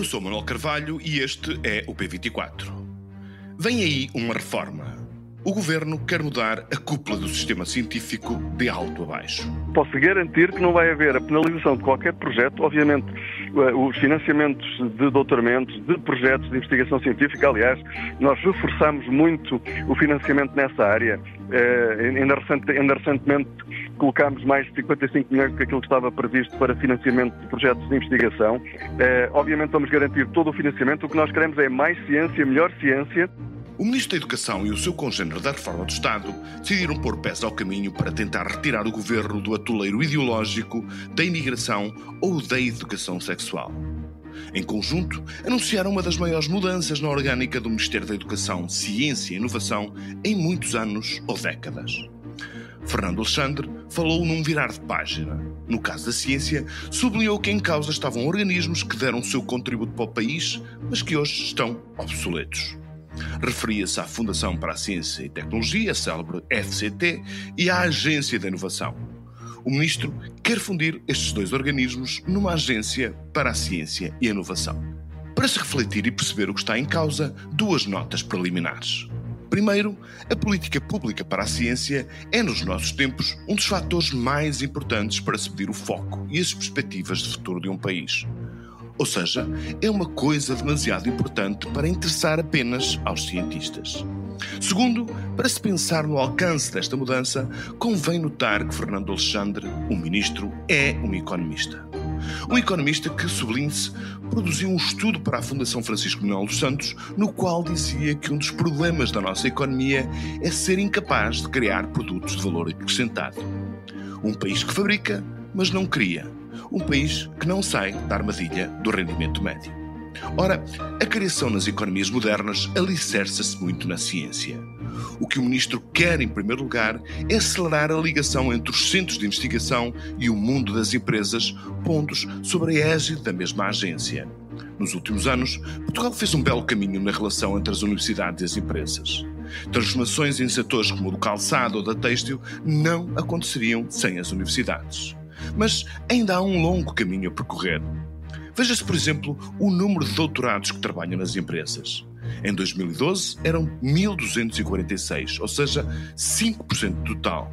Eu sou Manuel Carvalho e este é o P24. Vem aí uma reforma. O Governo quer mudar a cúpula do sistema científico de alto a baixo. Posso garantir que não vai haver a penalização de qualquer projeto. Obviamente, os financiamentos de doutoramentos, de projetos de investigação científica, aliás, nós reforçamos muito o financiamento nessa área. Ainda recentemente colocámos mais de 55 milhões do que aquilo que estava previsto para financiamento de projetos de investigação. Obviamente vamos garantir todo o financiamento. O que nós queremos é mais ciência, melhor ciência. O Ministro da Educação e o seu congénero da Reforma do Estado decidiram pôr pés ao caminho para tentar retirar o Governo do atoleiro ideológico da imigração ou da educação sexual. Em conjunto, anunciaram uma das maiores mudanças na orgânica do Ministério da Educação, Ciência e Inovação em muitos anos ou décadas. Fernando Alexandre falou num virar de página. No caso da ciência, sublinhou que em causa estavam organismos que deram o seu contributo para o país, mas que hoje estão obsoletos. Referia-se à Fundação para a Ciência e Tecnologia, a célebre FCT, e à Agência da Inovação. O Ministro quer fundir estes dois organismos numa Agência para a Ciência e a Inovação. Para se refletir e perceber o que está em causa, duas notas preliminares. Primeiro, a política pública para a ciência é, nos nossos tempos, um dos fatores mais importantes para se medir o foco e as perspectivas de futuro de um país. Ou seja, é uma coisa demasiado importante para interessar apenas aos cientistas. Segundo, para se pensar no alcance desta mudança, convém notar que Fernando Alexandre, o ministro, é um economista. Um economista que, sublinhe-se, produziu um estudo para a Fundação Francisco Manuel dos Santos, no qual dizia que um dos problemas da nossa economia é ser incapaz de criar produtos de valor acrescentado. Um país que fabrica, mas não cria. Um país que não sai da armadilha do rendimento médio. Ora, a criação nas economias modernas alicerça-se muito na ciência. O que o Ministro quer, em primeiro lugar, é acelerar a ligação entre os centros de investigação e o mundo das empresas, pondo-os sobre a égide da mesma agência. Nos últimos anos, Portugal fez um belo caminho na relação entre as universidades e as empresas. Transformações em setores como o do calçado ou da têxtil não aconteceriam sem as universidades. Mas ainda há um longo caminho a percorrer. Veja-se, por exemplo, o número de doutorados que trabalham nas empresas. Em 2012 eram 1.246, ou seja, 5% do total.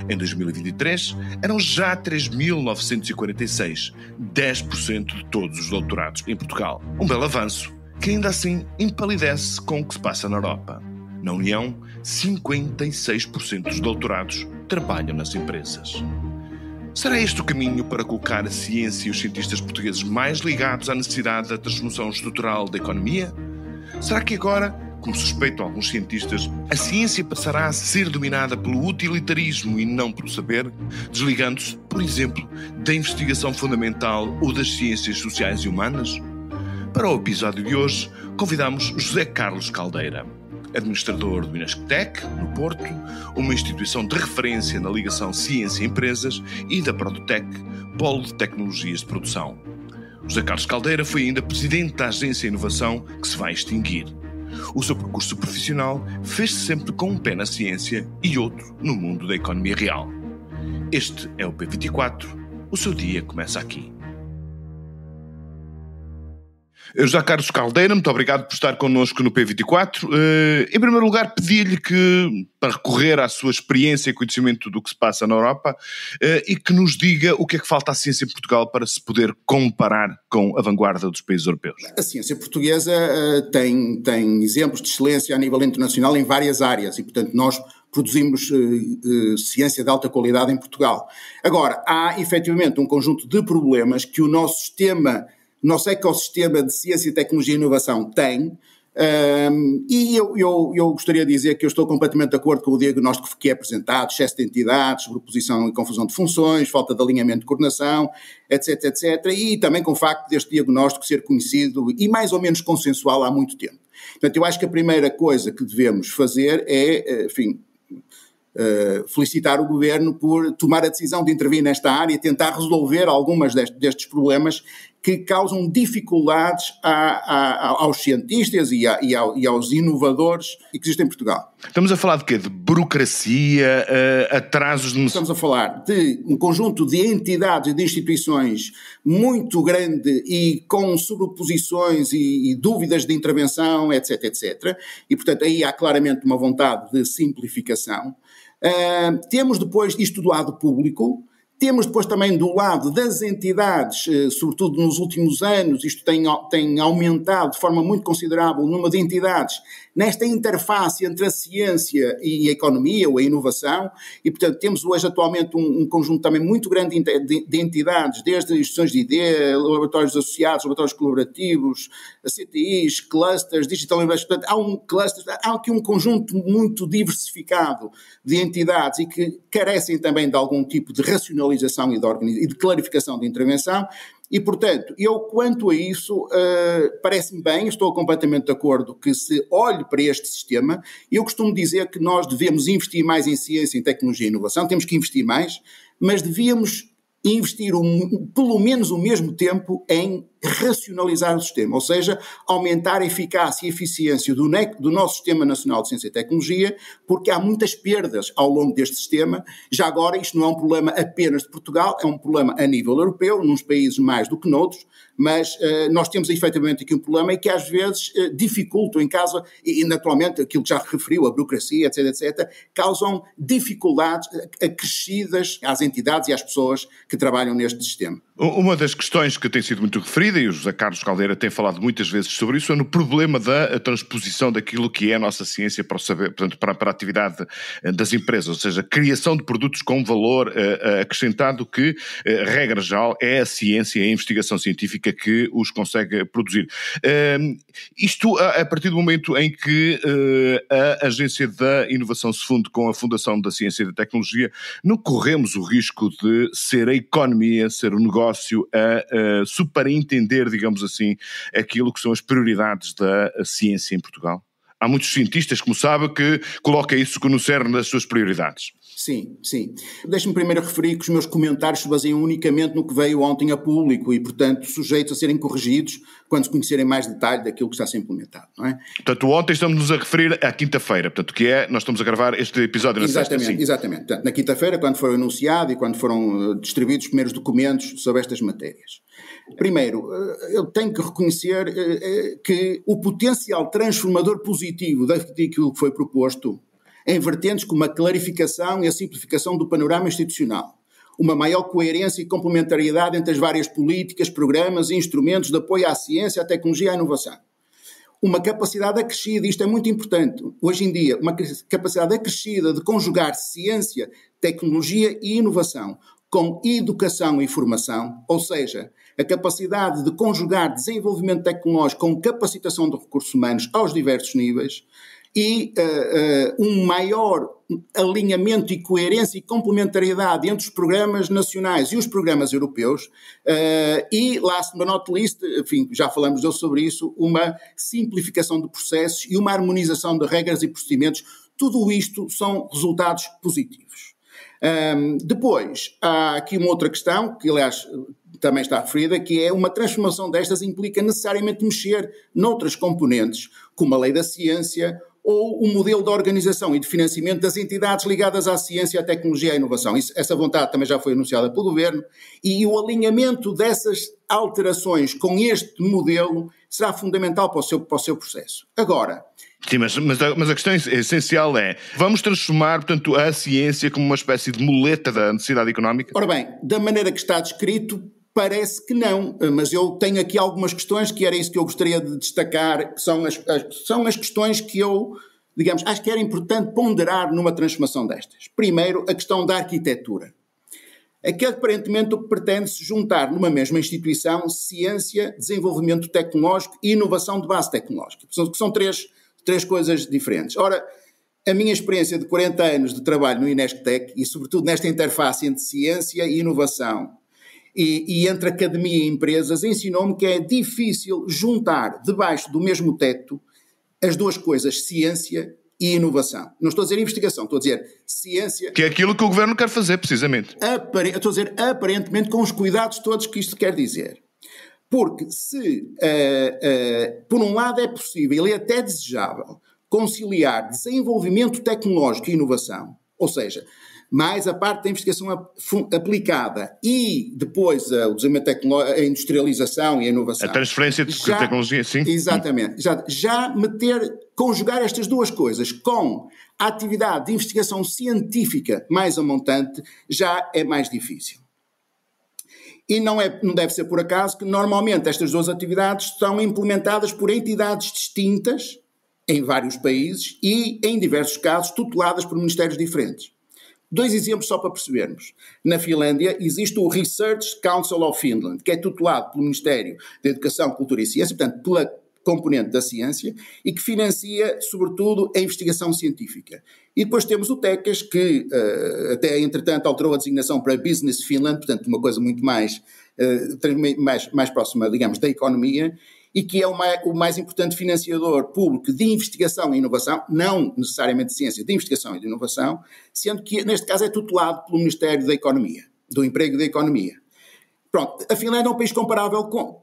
Em 2023 eram já 3.946, 10% de todos os doutorados em Portugal. Um belo avanço, que ainda assim empalidece com o que se passa na Europa. Na União, 56% dos doutorados trabalham nas empresas. Será este o caminho para colocar a ciência e os cientistas portugueses mais ligados à necessidade da transformação estrutural da economia? Será que agora, como suspeitam alguns cientistas, a ciência passará a ser dominada pelo utilitarismo e não pelo saber, desligando-se, por exemplo, da investigação fundamental ou das ciências sociais e humanas? Para o episódio de hoje, convidamos José Carlos Caldeira, administrador do Inasctec, no Porto, uma instituição de referência na ligação ciência-empresas, e da Produtec, polo de tecnologias de produção. José Carlos Caldeira foi ainda presidente da Agência de Inovação, que se vai extinguir. O seu percurso profissional fez-se sempre com um pé na ciência e outro no mundo da economia real. Este é o P24, o seu dia começa aqui. José Carlos Caldeira, muito obrigado por estar connosco no P24. Em primeiro lugar, pedi-lhe que, para recorrer à sua experiência e conhecimento do que se passa na Europa, e que nos diga o que é que falta à ciência em Portugal para se poder comparar com a vanguarda dos países europeus. A ciência portuguesa tem exemplos de excelência a nível internacional em várias áreas e, portanto, nós produzimos ciência de alta qualidade em Portugal. Agora, há efetivamente um conjunto de problemas que o nosso ecossistema de ciência, tecnologia e inovação tem, e eu gostaria de dizer que eu estou completamente de acordo com o diagnóstico que é apresentado: excesso de entidades, sobreposição e confusão de funções, falta de alinhamento de coordenação, etc, etc, e também com o facto deste diagnóstico ser conhecido e mais ou menos consensual há muito tempo. Portanto, eu acho que a primeira coisa que devemos fazer é, felicitar o Governo por tomar a decisão de intervir nesta área e tentar resolver algumas destes problemas que causam dificuldades aos cientistas e aos inovadores que existem em Portugal. Estamos a falar de quê? De burocracia, atrasos... Estamos a falar de um conjunto de entidades e de instituições muito grande e com sobreposições e dúvidas de intervenção, etc, etc. E, portanto, aí há claramente uma vontade de simplificação. Temos depois isto do lado público. Temos depois também do lado das entidades, sobretudo nos últimos anos, isto tem aumentado de forma muito considerável o número de entidades nesta interface entre a ciência e a economia ou a inovação, e portanto temos hoje atualmente um conjunto também muito grande de entidades, desde instituições de ID, laboratórios associados, laboratórios colaborativos, CTIs, clusters, digital investment, há aqui um conjunto muito diversificado de entidades e que carecem também de algum tipo de racionalização e de clarificação de intervenção, e, portanto, eu, quanto a isso, parece-me bem, estou completamente de acordo que se olhe para este sistema. Eu costumo dizer que nós devemos investir mais em ciência, em tecnologia e inovação, temos que investir mais, mas devíamos investir pelo menos o mesmo tempo em racionalizar o sistema, ou seja, aumentar a eficácia e eficiência do nosso Sistema Nacional de Ciência e Tecnologia, porque há muitas perdas ao longo deste sistema. Já agora, isto não é um problema apenas de Portugal, é um problema a nível europeu, nos países mais do que noutros, mas nós temos efetivamente aqui um problema e que às vezes dificultam em casa, e naturalmente aquilo que já referiu, a burocracia, etc, etc, causam dificuldades acrescidas às entidades e às pessoas que trabalham neste sistema. Uma das questões que tem sido muito referida, e o José Carlos Caldeira tem falado muitas vezes sobre isso, é no problema da transposição daquilo que é a nossa ciência para o saber, portanto, para a atividade das empresas, ou seja, a criação de produtos com valor acrescentado que, regra geral, é a ciência e a investigação científica que os consegue produzir. Isto a partir do momento em que a Agência da Inovação se funde com a Fundação da Ciência e da Tecnologia, não corremos o risco de ser a economia, ser o negócio a superentender, digamos assim, aquilo que são as prioridades da ciência em Portugal? Há muitos cientistas, como sabe, que colocam isso no cerne das suas prioridades. Sim, sim. Deixe-me primeiro referir que os meus comentários se baseiam unicamente no que veio ontem a público e, portanto, sujeitos a serem corrigidos quando se conhecerem mais detalhe daquilo que está a ser implementado, não é? Portanto, ontem estamos-nos a referir à quinta-feira, portanto, que é, nós estamos a gravar este episódio na sexta. Exatamente. Portanto, na quinta-feira, quando foi anunciado e quando foram distribuídos os primeiros documentos sobre estas matérias. Primeiro, eu tenho que reconhecer que o potencial transformador positivo daquilo que foi proposto em vertentes como a clarificação e a simplificação do panorama institucional, uma maior coerência e complementariedade entre as várias políticas, programas e instrumentos de apoio à ciência, à tecnologia e à inovação. Uma capacidade acrescida, isto é muito importante, hoje em dia, uma capacidade acrescida de conjugar ciência, tecnologia e inovação com educação e formação, ou seja, a capacidade de conjugar desenvolvimento tecnológico com capacitação de recursos humanos aos diversos níveis, e um maior alinhamento e coerência e complementariedade entre os programas nacionais e os programas europeus, e, last but not least, enfim, já falamos sobre isso, uma simplificação de processos e uma harmonização de regras e procedimentos. Tudo isto são resultados positivos. Depois, há aqui uma outra questão, que aliás também está referida, que é uma transformação destas implica necessariamente mexer noutras componentes, como a lei da ciência, ou o modelo de organização e de financiamento das entidades ligadas à ciência, à tecnologia e à inovação. Essa vontade também já foi anunciada pelo Governo, e o alinhamento dessas alterações com este modelo será fundamental para o seu processo. Agora... Sim, mas a questão essencial é, vamos transformar, portanto, a ciência como uma espécie de muleta da necessidade económica? Ora bem, da maneira que está descrito, parece que não, mas eu tenho aqui algumas questões que era isso que eu gostaria de destacar, que são as questões que eu, digamos, acho que era importante ponderar numa transformação destas. Primeiro, a questão da arquitetura. Aqui, aparentemente, o que pretende-se juntar numa mesma instituição ciência, desenvolvimento tecnológico e inovação de base tecnológica, que são três coisas diferentes. Ora, a minha experiência de 40 anos de trabalho no INESC-TEC e, sobretudo, nesta interface entre ciência e inovação, e entre academia e empresas, ensinou-me que é difícil juntar debaixo do mesmo teto as duas coisas, ciência e inovação. Não estou a dizer investigação, estou a dizer ciência... Que é aquilo que o Governo quer fazer, precisamente. Estou a dizer aparentemente com os cuidados todos que isto quer dizer. Porque se, por um lado, é possível e até desejável conciliar desenvolvimento tecnológico e inovação, ou seja, mais a parte da investigação aplicada e depois o desenvolvimento tecnológico, a industrialização e a inovação. A transferência de tecnologia, sim. Exatamente. Já conjugar estas duas coisas com a atividade de investigação científica mais a montante já é mais difícil. E não deve ser por acaso que normalmente estas duas atividades são implementadas por entidades distintas em vários países e, em diversos casos, tuteladas por ministérios diferentes. 2 exemplos só para percebermos. Na Finlândia existe o Research Council of Finland, que é tutelado pelo Ministério da Educação, Cultura e Ciência, portanto, pela componente da ciência, e que financia, sobretudo, a investigação científica. E depois temos o TECAS, que até, entretanto, alterou a designação para Business Finland, portanto, uma coisa muito mais próxima, digamos, da economia, e que é o mais importante financiador público de investigação e inovação, não necessariamente de ciência, de investigação e de inovação, sendo que, neste caso, é tutelado pelo Ministério da Economia, do Emprego e da Economia. Pronto, a Finlândia é um país comparável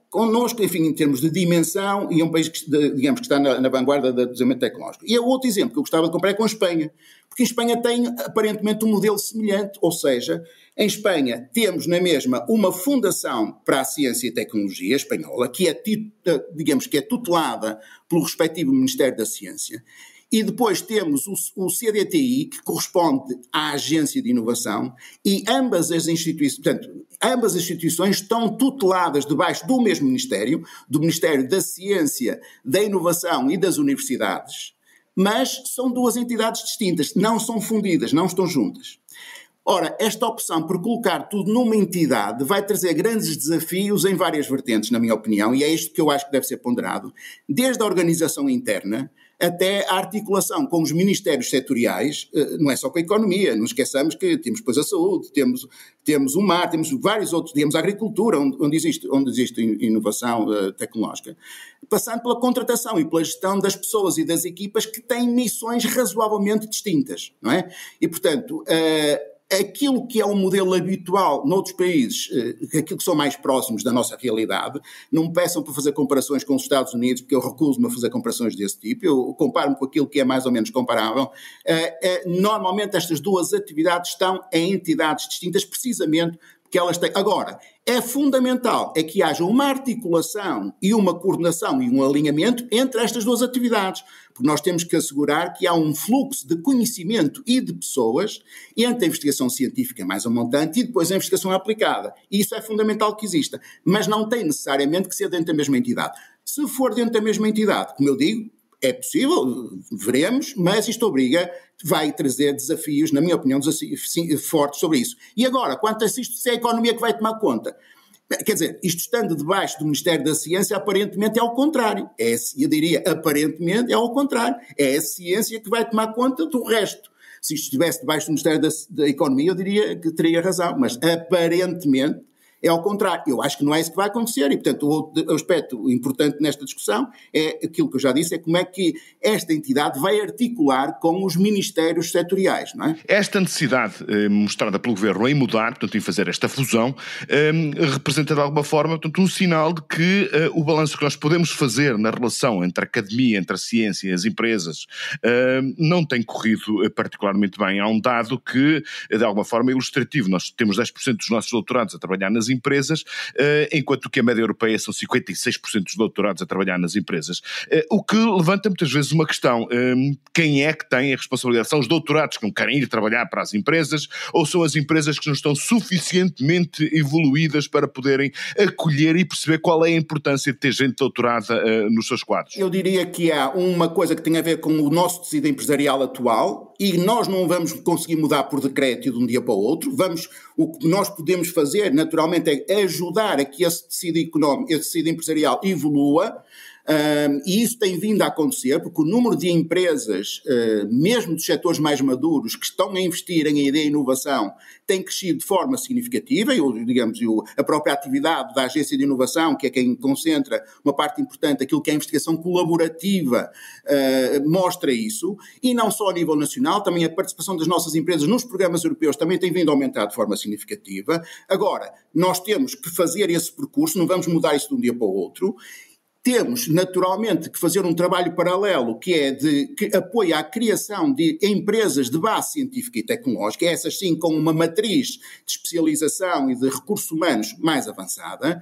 connosco, enfim, em termos de dimensão, e é um país que, digamos, que está na vanguarda do desenvolvimento tecnológico. E o outro exemplo que eu gostava de comparar é com a Espanha, porque a Espanha tem, aparentemente, um modelo semelhante, ou seja, em Espanha temos na mesma uma fundação para a ciência e tecnologia espanhola, que é, digamos, que é tutelada pelo respectivo Ministério da Ciência, e depois temos o CDTI, que corresponde à Agência de Inovação, e ambas as instituições estão tuteladas debaixo do mesmo Ministério, do Ministério da Ciência, da Inovação e das Universidades, mas são 2 entidades distintas, não são fundidas, não estão juntas. Ora, esta opção por colocar tudo numa entidade vai trazer grandes desafios em várias vertentes, na minha opinião, e é isto que eu acho que deve ser ponderado, desde a organização interna até a articulação com os ministérios setoriais, não é só com a economia, não esqueçamos que temos depois a saúde, temos o mar, temos vários outros, digamos, a agricultura, onde existe inovação tecnológica, passando pela contratação e pela gestão das pessoas e das equipas que têm missões razoavelmente distintas, não é? E, portanto, aquilo que é um modelo habitual noutros países, aquilo que são mais próximos da nossa realidade, não me peçam para fazer comparações com os Estados Unidos, porque eu recuso-me a fazer comparações desse tipo, eu comparo-me com aquilo que é mais ou menos comparável. Normalmente estas 2 atividades estão em entidades distintas, precisamente porque elas têm. Agora, é fundamental que haja uma articulação e uma coordenação e um alinhamento entre estas 2 atividades, porque nós temos que assegurar que há um fluxo de conhecimento e de pessoas entre a investigação científica mais a montante e depois a investigação aplicada. E isso é fundamental que exista, mas não tem necessariamente que ser dentro da mesma entidade. Se for dentro da mesma entidade, como eu digo, é possível, veremos, mas isto vai trazer desafios, na minha opinião, desafios fortes sobre isso. E agora, quanto a isto, se é a economia que vai tomar conta? Quer dizer, isto estando debaixo do Ministério da Ciência, aparentemente é ao contrário. Eu diria, aparentemente é ao contrário. É a ciência que vai tomar conta do resto. Se isto estivesse debaixo do Ministério da Economia, eu diria que teria razão, mas aparentemente é ao contrário. Eu acho que não é isso que vai acontecer e, portanto, o outro aspecto importante nesta discussão é aquilo que eu já disse, é como é que esta entidade vai articular com os ministérios setoriais, não é? Esta necessidade mostrada pelo Governo em mudar, portanto, em fazer esta fusão, representa de alguma forma, portanto, um sinal de que o balanço que nós podemos fazer na relação entre a academia, entre a ciência e as empresas, não tem corrido particularmente bem. Há um dado que, de alguma forma, é ilustrativo. Nós temos 10% dos nossos doutorados a trabalhar nas empresas, enquanto que a média europeia são 56% dos doutorados a trabalhar nas empresas. O que levanta muitas vezes uma questão, quem é que tem a responsabilidade? São os doutorados que não querem ir trabalhar para as empresas ou são as empresas que não estão suficientemente evoluídas para poderem acolher e perceber qual é a importância de ter gente doutorada nos seus quadros? Eu diria que há uma coisa que tem a ver com o nosso tecido empresarial atual e nós não vamos conseguir mudar por decreto de um dia para o outro. O que nós podemos fazer, naturalmente, é ajudar a que esse tecido económico, esse tecido empresarial evolua, E isso tem vindo a acontecer porque o número de empresas, mesmo dos setores mais maduros, que estão a investir em ideia e inovação, tem crescido de forma significativa e, digamos, a própria atividade da Agência de Inovação, que é quem concentra uma parte importante daquilo que é a investigação colaborativa, mostra isso, e não só a nível nacional, também a participação das nossas empresas nos programas europeus também tem vindo a aumentar de forma significativa. Agora, nós temos que fazer esse percurso, não vamos mudar isso de um dia para o outro. Temos, naturalmente, que fazer um trabalho paralelo que apoia a criação de empresas de base científica e tecnológica, essas sim com uma matriz de especialização e de recursos humanos mais avançada,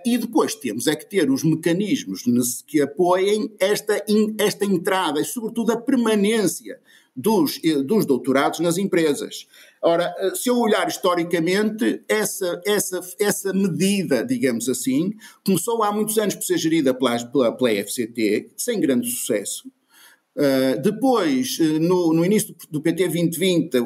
e depois temos é que ter os mecanismos que apoiem esta entrada e, sobretudo, a permanência dos doutorados nas empresas. Ora, se eu olhar historicamente, essa medida, digamos assim, começou há muitos anos por ser gerida pela FCT, sem grande sucesso. Depois, no início do PT 2020,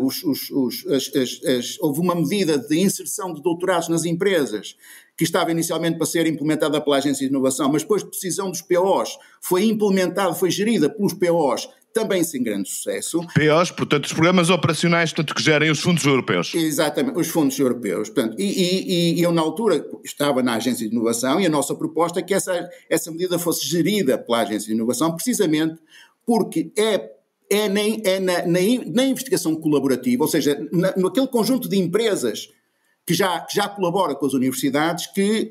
houve uma medida de inserção de doutorados nas empresas, que estava inicialmente para ser implementada pela Agência de Inovação, mas depois de decisão dos POs, foi gerida pelos POs, também sem grande sucesso. POs, portanto, os programas operacionais, portanto, que gerem os fundos europeus. Exatamente, os fundos europeus. Portanto, e eu, na altura, estava na Agência de Inovação e a nossa proposta é que essa medida fosse gerida pela Agência de Inovação, precisamente porque na investigação colaborativa, ou seja, naquele conjunto de empresas que já colabora com as universidades, que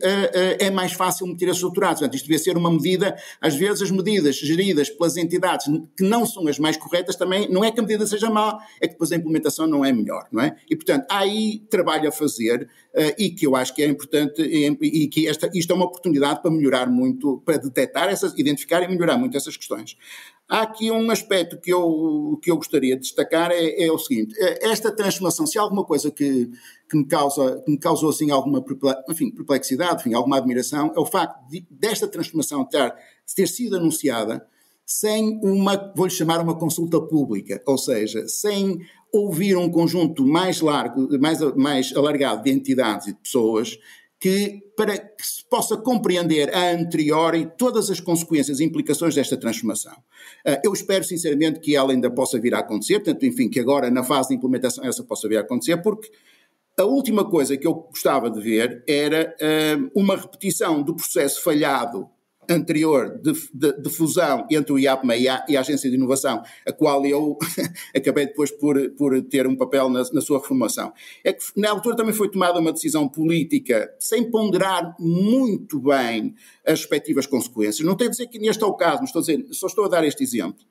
é mais fácil meter esses doutorados. Portanto, isto devia ser uma medida, às vezes as medidas geridas pelas entidades que não são as mais corretas também, não é que a medida seja má, é que depois a implementação não é melhor, não é? E, portanto, há aí trabalho a fazer e que eu acho que é importante e que isto é uma oportunidade para melhorar muito, para detectar identificar e melhorar muito essas questões. Há aqui um aspecto que eu gostaria de destacar, é o seguinte: esta transformação, se há alguma coisa que me causou assim alguma perplexidade, alguma admiração, é o facto desta transformação ter sido anunciada sem vou-lhe chamar uma consulta pública, ou seja, sem ouvir um conjunto mais largo, mais alargado de entidades e de pessoas, para que se possa compreender a anteriori todas as consequências e implicações desta transformação. Eu espero sinceramente que ela ainda possa vir a acontecer, portanto, enfim, que agora na fase de implementação essa possa vir a acontecer, porque a última coisa que eu gostava de ver era uma repetição do processo falhado anterior de fusão entre o IAPME e a Agência de Inovação, a qual eu acabei depois por ter um papel na sua reformulação. É que na altura também foi tomada uma decisão política sem ponderar muito bem as respectivas consequências. Não tenho a dizer que neste é o caso, mas só estou a dar este exemplo.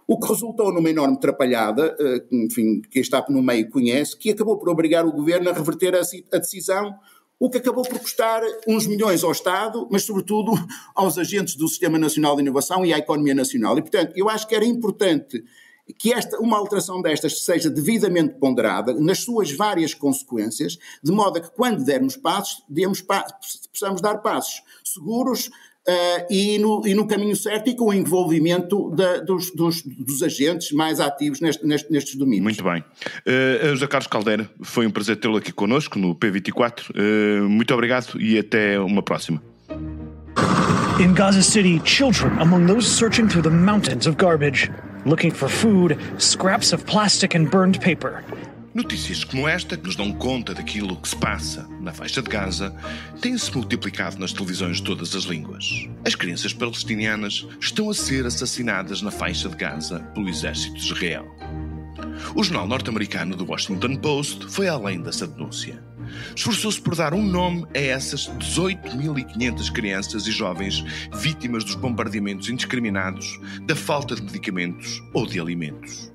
O que resultou numa enorme atrapalhada, enfim, quem está no meio conhece, que acabou por obrigar o governo a reverter a decisão, o que acabou por custar uns milhões ao Estado, mas sobretudo aos agentes do Sistema Nacional de Inovação e à economia nacional. E, portanto, eu acho que era importante que uma alteração destas seja devidamente ponderada nas suas várias consequências, de modo a que quando dermos passos, possamos dar passos seguros e no caminho certo e com o envolvimento dos agentes mais ativos nestes domínios. Muito bem. José Carlos Caldeira, foi um prazer tê-lo aqui connosco no P24. Muito obrigado e até uma próxima. In Gaza City, children among those searching through the mountains of garbage, looking for food, scraps of plastic and burned paper. Notícias como esta, que nos dão conta daquilo que se passa na faixa de Gaza, têm-se multiplicado nas televisões de todas as línguas. As crianças palestinianas estão a ser assassinadas na faixa de Gaza pelo exército de Israel. O jornal norte-americano The Washington Post foi além dessa denúncia. Esforçou-se por dar um nome a essas 18.500 crianças e jovens vítimas dos bombardeamentos indiscriminados, da falta de medicamentos ou de alimentos.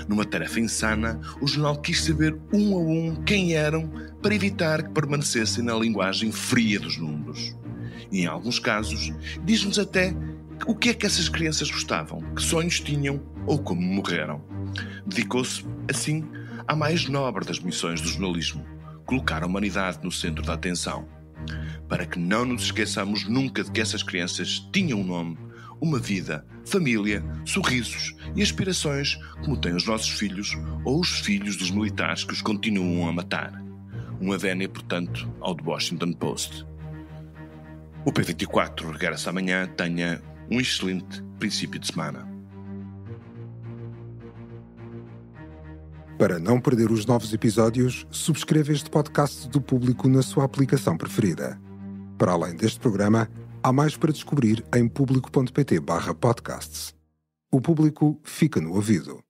Numa tarefa insana, o jornal quis saber um a um quem eram para evitar que permanecessem na linguagem fria dos números. E em alguns casos, diz-nos até o que é que essas crianças gostavam, que sonhos tinham ou como morreram. Dedicou-se, assim, à mais nobre das missões do jornalismo, colocar a humanidade no centro da atenção, para que não nos esqueçamos nunca de que essas crianças tinham um nome, uma vida, família, sorrisos e aspirações como têm os nossos filhos ou os filhos dos militares que os continuam a matar. Uma vénia, portanto, ao The Washington Post. O P24 regressa amanhã. Tenha um excelente princípio de semana. Para não perder os novos episódios, subscreva este podcast do Público na sua aplicação preferida. Para além deste programa, há mais para descobrir em público.pt/podcasts. O Público fica no ouvido.